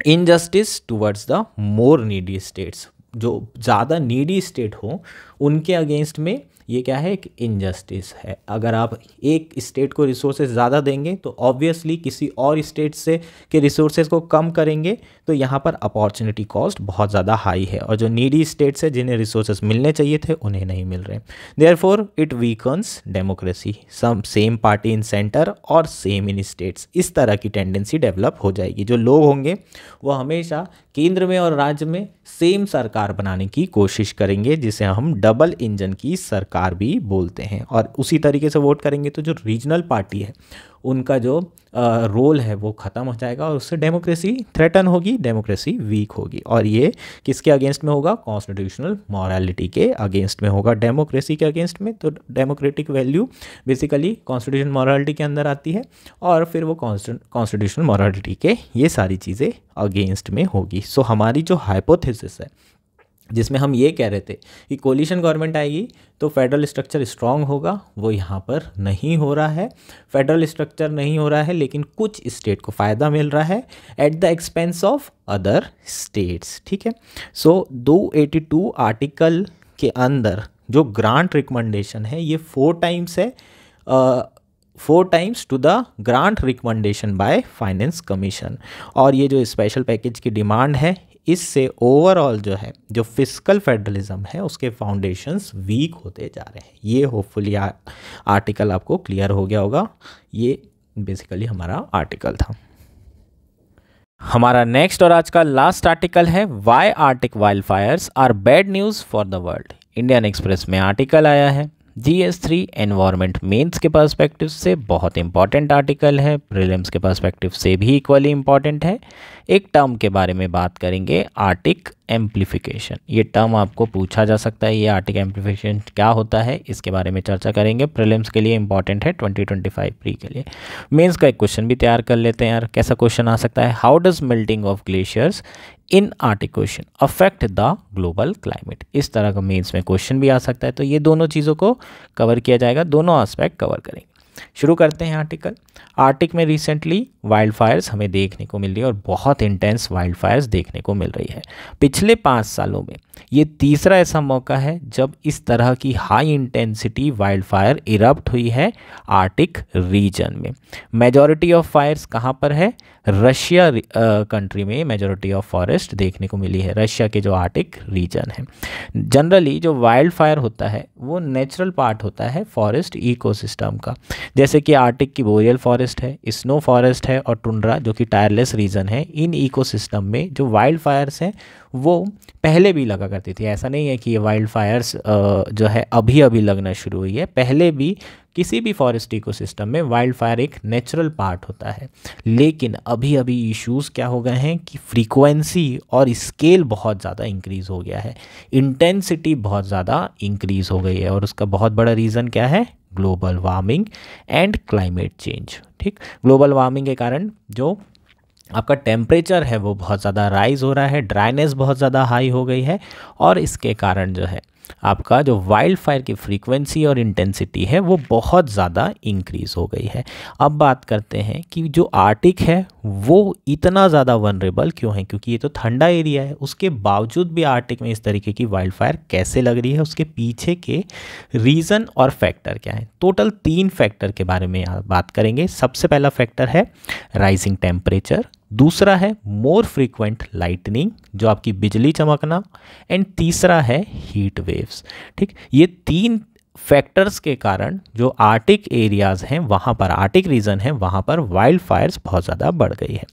injustice towards the more needy states. जो ज़्यादा नीडी स्टेट हो उनके अगेंस्ट में ये क्या है? एक इनजस्टिस है। अगर आप एक स्टेट को रिसोर्सेज ज़्यादा देंगे तो ऑब्वियसली किसी और स्टेट से के रिसोर्सेज को कम करेंगे, तो यहाँ पर अपॉर्चुनिटी कॉस्ट बहुत ज़्यादा हाई है और जो नीडी स्टेट्स है जिन्हें रिसोर्सेज मिलने चाहिए थे उन्हें नहीं मिल रहे। Therefore it weakens democracy, some same party in centre और सेम इन स्टेट्स। इस तरह की टेंडेंसी डेवलप हो जाएगी। जो लोग होंगे वो हमेशा केंद्र में और राज्य में सेम सरकार बनाने की कोशिश करेंगे, जिसे हम डबल इंजन की सरकार भी बोलते हैं। और उसी तरीके से वोट करेंगे तो जो रीजनल पार्टी है उनका जो रोल है वो ख़त्म हो जाएगा और उससे डेमोक्रेसी थ्रेटन होगी, डेमोक्रेसी वीक होगी। और ये किसके अगेंस्ट में होगा? कॉन्स्टिट्यूशनल मॉरलिटी के अगेंस्ट में होगा। डेमोक्रेसी के अगेंस्ट में तो democratic value basically constitutional morality के अंदर आती है और फिर वो कॉन्स्टिट्यूशनल मॉरलिटी के ये सारी चीज़ें अगेंस्ट में होगी। सो हमारी जो हाइपोथेसिस है जिसमें हम ये कह रहे थे कि कोलिशन गवर्नमेंट आएगी तो फेडरल स्ट्रक्चर स्ट्रांग होगा, वो यहाँ पर नहीं हो रहा है। फेडरल स्ट्रक्चर नहीं हो रहा है लेकिन कुछ स्टेट को फ़ायदा मिल रहा है at the expense of other states. ठीक है। सो 282 आर्टिकल के अंदर जो ग्रांट रिकमेंडेशन है ये 4 टाइम्स है, 4 times to the grant recommendation by finance commission. और ये जो स्पेशल पैकेज की डिमांड है इससे ओवरऑल जो है जो फिजिकल फेडरलिज्म है उसके फाउंडेशंस वीक होते जा रहे हैं। ये होपफुली आर्टिकल आपको क्लियर हो गया होगा। ये बेसिकली हमारा आर्टिकल था। हमारा नेक्स्ट और आज का लास्ट आर्टिकल है why Arctic wild fires are bad news for the world. Indian Express में आर्टिकल आया है। GS3 एनवायरनमेंट मेंस के पर्सपेक्टिव से बहुत इंपॉर्टेंट आर्टिकल है, प्रीलिम्स के पर्सपेक्टिव से भी इक्वली इंपॉर्टेंट है। एक टर्म के बारे में बात करेंगे, आर्टिक एम्प्लीफिकेशन। ये टर्म आपको पूछा जा सकता है, ये आर्टिक एम्प्लीफिकेशन क्या होता है इसके बारे में चर्चा करेंगे। प्रीलिम्स के लिए इंपॉर्टेंट है, 2025 प्री के लिए। मेंस का एक क्वेश्चन भी तैयार कर लेते हैं यार, कैसा क्वेश्चन आ सकता है? How does melting of glaciers in Arctic ocean affect the global climate. इस तरह का मेंस में क्वेश्चन भी आ सकता है। तो ये दोनों चीज़ों को कवर किया जाएगा, दोनों एस्पेक्ट कवर करेंगे। शुरू करते हैं आर्टिकल। आर्टिक में रिसेंटली वाइल्ड फायर्स हमें देखने को मिल रही है और बहुत इंटेंस वाइल्ड फायर्स देखने को मिल रही है। पिछले 5 सालों में ये तीसरा ऐसा मौका है जब इस तरह की high intensity wild fire erupt हुई है आर्टिक रीजन में। मेजॉरिटी ऑफ फायर्स कहाँ पर है? रशिया कंट्री में मेजॉरिटी ऑफ फॉरेस्ट देखने को मिली है, रशिया के जो आर्टिक रीजन है। जनरली जो वाइल्ड फायर होता है वो नेचुरल पार्ट होता है फॉरेस्ट इकोसिस्टम का, जैसे कि आर्टिक की बोरियल फॉरेस्ट है, स्नो फॉरेस्ट है और टुंड्रा जो कि टायरलेस रीजन है। इन इकोसिस्टम में जो वाइल्ड फायर्स हैं वो पहले भी लगा करती थी। ऐसा नहीं है कि ये वाइल्ड फायर्स जो है अभी अभी लगना शुरू हुई है, पहले भी किसी भी फॉरेस्ट इकोसिस्टम में वाइल्ड फायर एक नेचुरल पार्ट होता है। लेकिन अभी अभी इश्यूज़ क्या हो गए हैं कि फ्रीक्वेंसी और स्केल बहुत ज़्यादा इंक्रीज़ हो गया है, इंटेंसिटी बहुत ज़्यादा इंक्रीज़ हो गई है और उसका बहुत बड़ा रीज़न क्या है? Global warming and climate change. ठीक, ग्लोबल वार्मिंग के कारण जो आपका टेम्परेचर है वो बहुत ज़्यादा राइज हो रहा है, ड्राइनेस बहुत ज़्यादा हाई हो गई है और इसके कारण जो है आपका जो वाइल्ड फायर की फ्रीक्वेंसी और इंटेंसिटी है वो बहुत ज़्यादा इंक्रीज़ हो गई है। अब बात करते हैं कि जो आर्टिक है वो इतना ज़्यादा वनरेबल क्यों है, क्योंकि ये तो ठंडा एरिया है, उसके बावजूद भी आर्टिक में इस तरीके की वाइल्ड फायर कैसे लग रही है, उसके पीछे के रीज़न और फैक्टर क्या है। टोटल 3 फैक्टर के बारे में यहाँ बात करेंगे। सबसे पहला फैक्टर है राइजिंग टेम्परेचर, दूसरा है मोर फ्रीक्वेंट लाइटनिंग जो आपकी बिजली चमकना, एंड तीसरा है हीट वेव्स। ठीक, ये 3 फैक्टर्स के कारण जो आर्टिक एरियाज़ हैं वहाँ पर, आर्टिक रीजन है वहाँ पर वाइल्ड फायर्स बहुत ज़्यादा बढ़ गई है।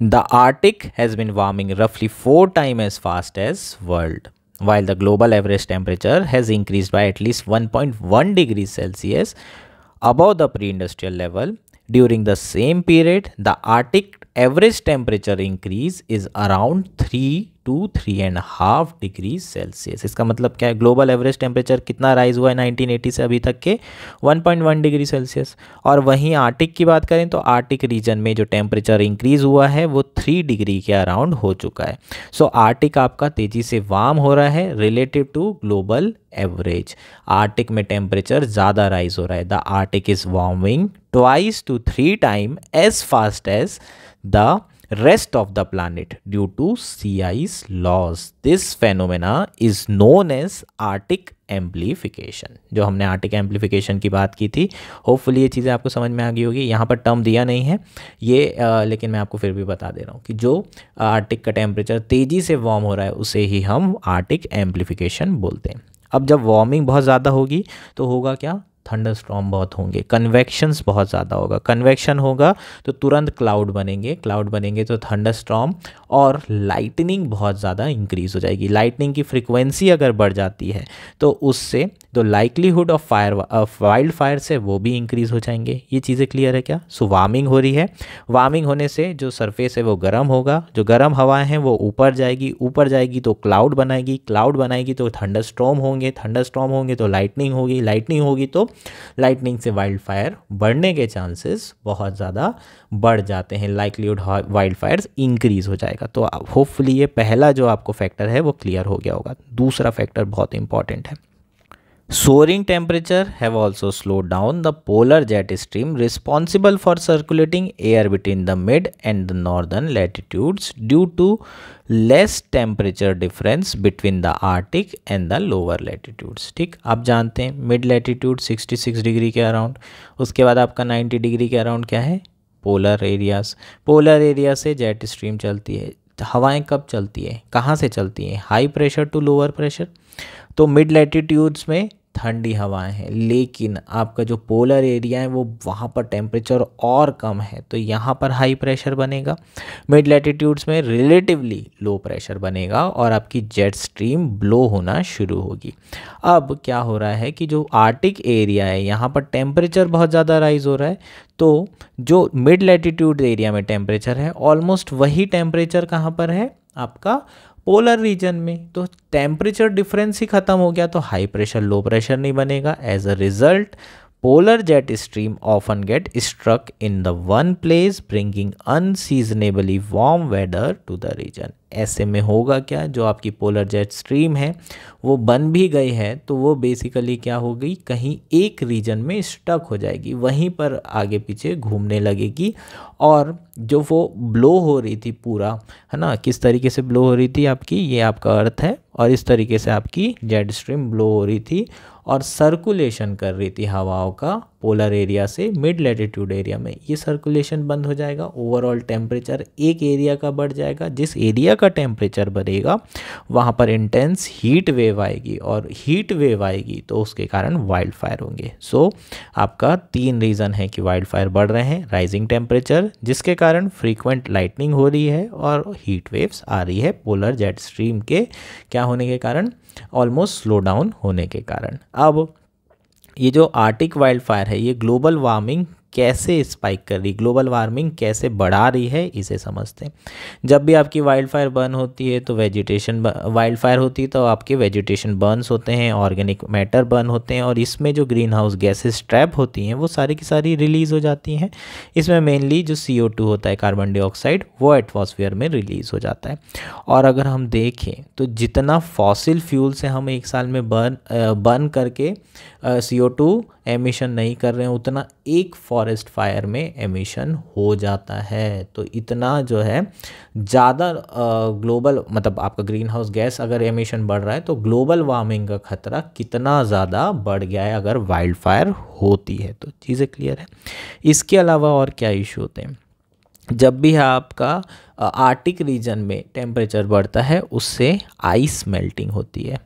The Arctic has been warming रफली 4 times as fast as world, while the global average temperature has increased by at least 1.1 degrees Celsius above the pre-industrial level. During the same period, the Arctic average temperature increase is around 3 to 3.5 degrees Celsius. इसका मतलब क्या है? Global average temperature कितना rise हुआ है 1980 से अभी तक के? 1.1 डिग्री सेल्सियस। और वहीं आर्टिक की बात करें तो आर्टिक रीजन में जो टेम्परेचर इंक्रीज हुआ है वो 3 डिग्री के अराउंड हो चुका है। सो आर्टिक आपका तेज़ी से वार्म हो रहा है relative to global average. Arctic में टेम्परेचर ज़्यादा राइज हो रहा है। The Arctic is warming twice to 3 times as fast as the rest of the planet due to sea ice loss. This phenomena is known as Arctic amplification। जो हमने Arctic amplification की बात की थी, होपफुली ये चीज़ें आपको समझ में आ गई होगी। यहाँ पर टर्म दिया नहीं है ये लेकिन मैं आपको फिर भी बता दे रहा हूँ कि जो आर्टिक का टेम्परेचर तेज़ी से वार्म हो रहा है उसे ही हम आर्टिक एम्प्लीफिकेशन बोलते हैं। अब जब वार्मिंग बहुत ज़्यादा होगी तो होगा क्या? थंडर स्टॉर्म बहुत होंगे, कन्वेक्शंस बहुत ज़्यादा होगा, कन्वेक्शन होगा तो तुरंत क्लाउड बनेंगे, क्लाउड बनेंगे तो थंडर स्टॉर्म और लाइटनिंग बहुत ज़्यादा इंक्रीज़ हो जाएगी। लाइटनिंग की फ्रीक्वेंसी अगर बढ़ जाती है तो उससे जो लाइकलीहुड ऑफ वाइल्ड फायर से वो भी इंक्रीज़ हो जाएंगे। ये चीज़ें क्लियर है क्या? सो वार्मिंग हो रही है, वार्मिंग होने से जो सरफेस है वो गर्म होगा, जो गर्म हवाएं हैं वो ऊपर जाएगी, ऊपर जाएगी तो क्लाउड बनाएगी, क्लाउड बनाएगी तो थंडर स्टॉर्म होंगे, थंडर स्टॉर्म होंगे तो लाइटनिंग होगी, लाइटनिंग होगी तो लाइटनिंग से वाइल्ड फायर बढ़ने के चांसेस बहुत ज़्यादा बढ़ जाते हैं, लाइकलीहुड वाइल्ड फायर्स इंक्रीज़ हो जाएगा। तो होपफुली ये पहला जो आपको फैक्टर है वो क्लियर हो गया होगा। दूसरा फैक्टर बहुत इंपॉर्टेंट है। Soaring temperature have also slowed down the polar jet stream responsible for circulating air between the mid and the northern latitudes due to less temperature difference between the Arctic and the lower latitudes। ठीक, आप जानते हैं mid latitude 66 degree के around, उसके बाद आपका 90 degree के around क्या है? Polar areas. पोलर एरिया से जेट स्ट्रीम चलती है। हवाएं कब चलती है, कहाँ से चलती हैं? High pressure to lower pressure. तो मिड लैटिट्यूड्स में ठंडी हवाएं हैं, लेकिन आपका जो पोलर एरिया है वो वहाँ पर टेम्परेचर और कम है तो यहाँ पर हाई प्रेशर बनेगा। मिड लैटिट्यूड्स में रिलेटिवली लो प्रेशर बनेगा और आपकी जेट स्ट्रीम ब्लो होना शुरू होगी। अब क्या हो रहा है कि जो आर्टिक एरिया है यहाँ पर टेम्परेचर बहुत ज़्यादा राइज हो रहा है, तो जो मिड लैटिट्यूड एरिया में टेम्परेचर है ऑलमोस्ट वही टेम्परेचर कहाँ पर है? आपका पोलर रीजन में। तो टेम्परेचर डिफरेंस ही ख़त्म हो गया तो हाई प्रेशर लो प्रेशर नहीं बनेगा। As a result polar jet stream often get stuck in the one place bringing unseasonably warm weather to the region। ऐसे में होगा क्या, जो आपकी पोलर जेट स्ट्रीम है वो बन भी गई है तो वो बेसिकली क्या होगी, कहीं एक रीजन में स्टक हो जाएगी, वहीं पर आगे पीछे घूमने लगेगी। और जो वो ब्लो हो रही थी पूरा, है ना, किस तरीके से ब्लो हो रही थी आपकी, ये आपका अर्थ है, और इस तरीके से आपकी जेट स्ट्रीम ब्लो हो रही थी और सर्कुलेशन कर रही थी हवाओं का पोलर एरिया से मिड लैटिट्यूड एरिया में। ये सर्कुलेशन बंद हो जाएगा, ओवरऑल टेम्परेचर एक एरिया का बढ़ जाएगा। जिस एरिया का टेम्परेचर बढ़ेगा वहाँ पर इंटेंस हीट वेव आएगी, और हीट वेव आएगी तो उसके कारण वाइल्ड फायर होंगे। सो आपका 3 रीज़न है कि वाइल्ड फायर बढ़ रहे हैं। राइजिंग टेम्परेचर, जिसके कारण फ्रीक्वेंट लाइटनिंग हो रही है, और हीट वेव्स आ रही है पोलर जेट स्ट्रीम के क्या होने के कारण, ऑलमोस्ट स्लो डाउन होने के कारण। अब ये जो आर्टिक वाइल्ड फायर है ये ग्लोबल वार्मिंग कैसे स्पाइक कर रही, ग्लोबल वार्मिंग कैसे बढ़ा रही है, इसे समझते हैं। जब भी आपकी वाइल्ड फायर बर्न होती है तो वाइल्ड फायर होती है तो आपके वेजिटेशन बर्न्स होते हैं, ऑर्गेनिक मैटर बर्न होते हैं, और इसमें जो ग्रीन हाउस गैसेस ट्रैप होती हैं वो सारी की सारी रिलीज़ हो जाती हैं। इसमें मेनली जो CO2 होता है, कार्बन डाइऑक्साइड, वो एटमॉस्फेयर में रिलीज़ हो जाता है। और अगर हम देखें तो जितना फॉसिल फ्यूल से हम एक साल में बर्न करके CO2 एमिशन नहीं कर रहे हैं, उतना एक फॉरेस्ट फायर में एमिशन हो जाता है। तो इतना जो है ज़्यादा ग्लोबल, मतलब आपका ग्रीन हाउस गैस अगर एमिशन बढ़ रहा है तो ग्लोबल वार्मिंग का खतरा कितना ज़्यादा बढ़ गया है अगर वाइल्ड फायर होती है। तो चीज़ें क्लियर है। इसके अलावा और क्या इशू होते हैं, जब भी आपका आर्टिक रीजन में टेम्परेचर बढ़ता है उससे आइस मेल्टिंग होती है,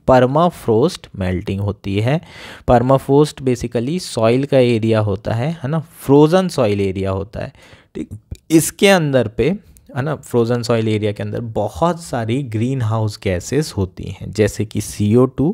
परमाफ्रोस्ट मेल्टिंग होती है। परमाफ्रोस्ट बेसिकली सॉइल का एरिया होता है ना, फ्रोज़न सॉइल एरिया होता है, ठीक। इसके अंदर पे, है ना, फ्रोज़न सॉइल एरिया के अंदर बहुत सारी ग्रीन हाउस गैसेस होती हैं, जैसे कि CO2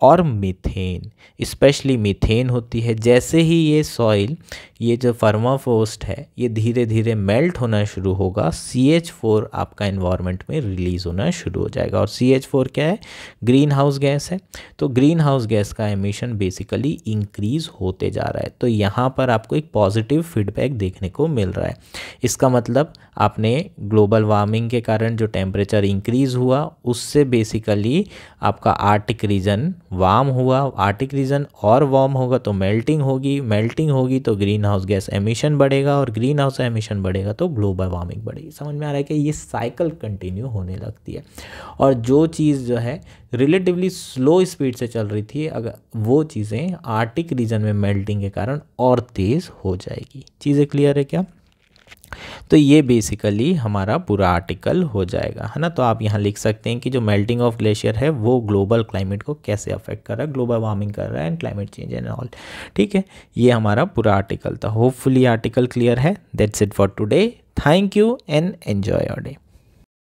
और मीथेन, स्पेशली मीथेन होती है। जैसे ही ये सॉइल, ये जो परमाफ्रोस्ट है, ये धीरे धीरे मेल्ट होना शुरू होगा, CH4 आपका एनवायरनमेंट में रिलीज़ होना शुरू हो जाएगा। और CH4 क्या है, ग्रीन हाउस गैस है। तो ग्रीन हाउस गैस का एमिशन बेसिकली इंक्रीज़ होते जा रहा है। तो यहाँ पर आपको एक पॉजिटिव फीडबैक देखने को मिल रहा है। इसका मतलब आपने ग्लोबल वार्मिंग के कारण जो टेम्परेचर इंक्रीज़ हुआ उससे बेसिकली आपका आर्टिक रीजन वार्म हुआ, आर्टिक रीजन और वार्म होगा तो मेल्टिंग होगी तो ग्रीन हाउस गैस एमिशन बढ़ेगा, और ग्रीन हाउस एमिशन बढ़ेगा तो ग्लोबल वार्मिंग बढ़ेगी। समझ में आ रहा है कि ये साइकिल कंटिन्यू होने लगती है, और जो चीज़ जो है रिलेटिवली स्लो स्पीड से चल रही थी, अगर वो चीज़ें आर्टिक रीजन में मेल्टिंग के कारण और तेज़ हो जाएगी। चीज़ें क्लियर है क्या? तो ये बेसिकली हमारा पूरा आर्टिकल हो जाएगा, है ना। तो आप यहाँ लिख सकते हैं कि जो मेल्टिंग ऑफ ग्लेशियर है वो ग्लोबल क्लाइमेट को कैसे अफेक्ट कर रहा है, ग्लोबल वार्मिंग कर रहा है and climate change and all. ठीक है, ये हमारा पूरा आर्टिकल था। होपफुली आर्टिकल क्लियर है। That's it for today. Thank you and enjoy your day.